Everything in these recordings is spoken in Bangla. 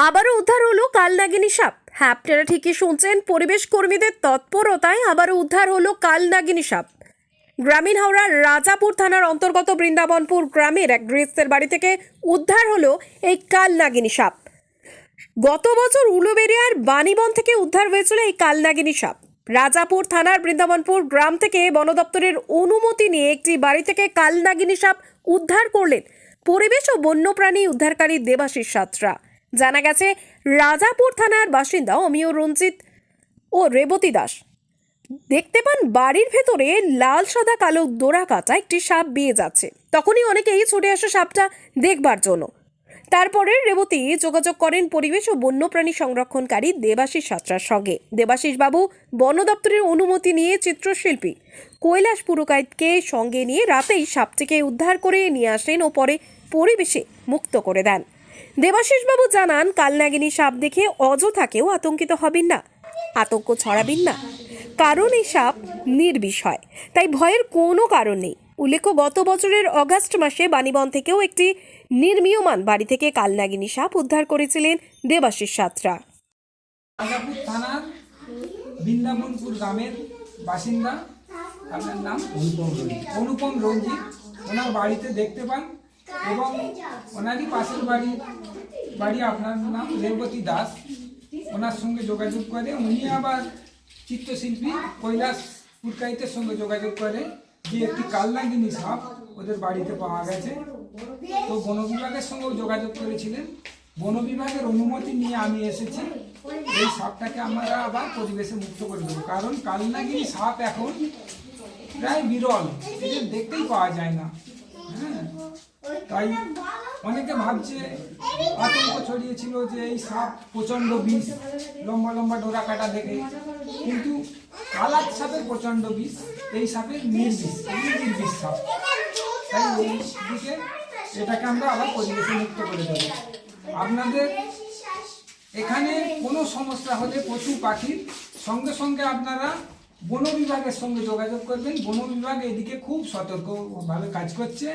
আবারও উদ্ধার হলো কালনাগিনী সাপ। হ্যাঁ, আপনারা ঠিকই শুনছেন, পরিবেশ কর্মীদের তৎপরতায় আবারও উদ্ধার হলো কালনাগিনী সাপ। গ্রামীণ হাওড়ার রাজাপুর থানার অন্তর্গত বৃন্দাবনপুর গ্রামের এক গৃহস্থের বাড়ি থেকে উদ্ধার হলো এই কালনাগিনী সাপ। গত বছর উলুবেড়িয়ার বাণীবন থেকে উদ্ধার হয়েছিল এই কালনাগিনী সাপ। রাজাপুর থানার বৃন্দাবনপুর গ্রাম থেকে বন দপ্তরের অনুমতি নিয়ে একটি বাড়ি থেকে কালনাগিনী সাপ উদ্ধার করলেন পরিবেশ ও বন্যপ্রাণী উদ্ধারকারী দেবাশিস সাঁতরা। জানা গেছে, রাজাপুর থানার বাসিন্দা অমিয় রঞ্জিত ও রেবতী দাস দেখতে পান বাড়ির ভেতরে লাল সাদা কালো ডোরা কাটা একটি সাপ বেয়ে যাচ্ছে। তখনই অনেকেই ছুটে আসে সাপটা দেখবার জন্য। তারপরে রেবতী যোগাযোগ করেন পরিবেশ ও বন্যপ্রাণী সংরক্ষণকারী দেবাশিস সাঁতরার সঙ্গে। দেবাশিস বাবু বন দপ্তরের অনুমতি নিয়ে চিত্রশিল্পী কৈলাস পুরকাইতকে সঙ্গে নিয়ে রাতেই সাপটিকে উদ্ধার করে নিয়ে আসেন ও পরে পরিবেশে মুক্ত করে দেন। দেবাশিস বাবু জানান, কালনাগিনী সাপ দেখে অযথাকেও আতঙ্কিত হবেন না, আতঙ্ক ছড়াবেন না, কারণ এই সাপ নির্বিষয়, তাই ভয়ের কোনো কারণ নেই। উল্লেখ্য, গত বছরের অগাস্ট মাসে বাণীবন থেকেও একটি নির্মীয়মান বাড়ি থেকে কালনাগিনী সাপ উদ্ধার করেছিলেন দেবাশিস সাঁতরা। রাজাপুর থানার বৃন্দাবনপুর গ্রামের বাসিন্দা, আপনার নাম অনুপম রঞ্জিত। ওনার বাড়িতে দেখতে পান এবং ওনারই পাশের বাড়ি আপনার নাম রেবতী দাস, ওনার সঙ্গে যোগাযোগ করে। উনি আবার চিত্রশিল্পী কৈলাস পুরকাইতের সঙ্গে যোগাযোগ করে যে একটি কালনাগিনী সাপ ওদের বাড়িতে পাওয়া গেছে। তো বন বিভাগের সঙ্গেও যোগাযোগ করেছিলেন। বন বিভাগের অনুমতি নিয়ে আমি এসেছি। এই সাপটাকে আমরা আবার পরিবেশে মুক্ত করে দেবো, কারণ কালনাগিনী সাপ এখন প্রায় বিরল, এদের দেখতেই পাওয়া যায় না। হ্যাঁ, তাই অনেকে ভাবছে, আতঙ্ক ছড়িয়েছিল যে এই সাপ প্রচণ্ড বিষ, লম্বা লম্বা ডোরা কাটা দেখে, কিন্তু কালার সাপের প্রচণ্ড বিষ, এই সাপের নির্বিষ সাপ। তাই এই দিকে এটাকে আমরা আবার পরিবেশে মুক্ত করে দেবো। আপনাদের এখানে কোনো সমস্যা হলে পশু পাখির সঙ্গে সঙ্গে আপনারা বন বিভাগের সঙ্গে যোগাযোগ করবেন। বন বিভাগ এদিকে খুব সতর্কভাবে কাজ করছে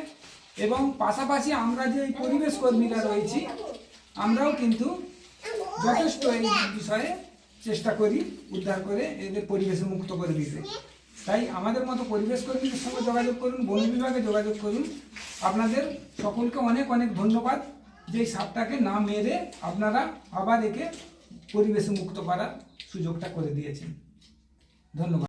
এবং পাশাপাশি আমরা যে এই পরিবেশ কর্মীরা রয়েছি, আমরাও কিন্তু যথেষ্ট এই বিষয়ে চেষ্টা করি উদ্ধার করে এদের পরিবেশে মুক্ত করে দিতে। তাই আমাদের মতো পরিবেশ কর্মীদের সঙ্গে যোগাযোগ করুন, বন বিভাগে যোগাযোগ করুন। আপনাদের সকলকে অনেক অনেক ধন্যবাদ যে এই সাপটাকে না মেরে আপনারা আবার একে পরিবেশে মুক্ত করার সুযোগটা করে দিয়েছেন। ধন্যবাদ।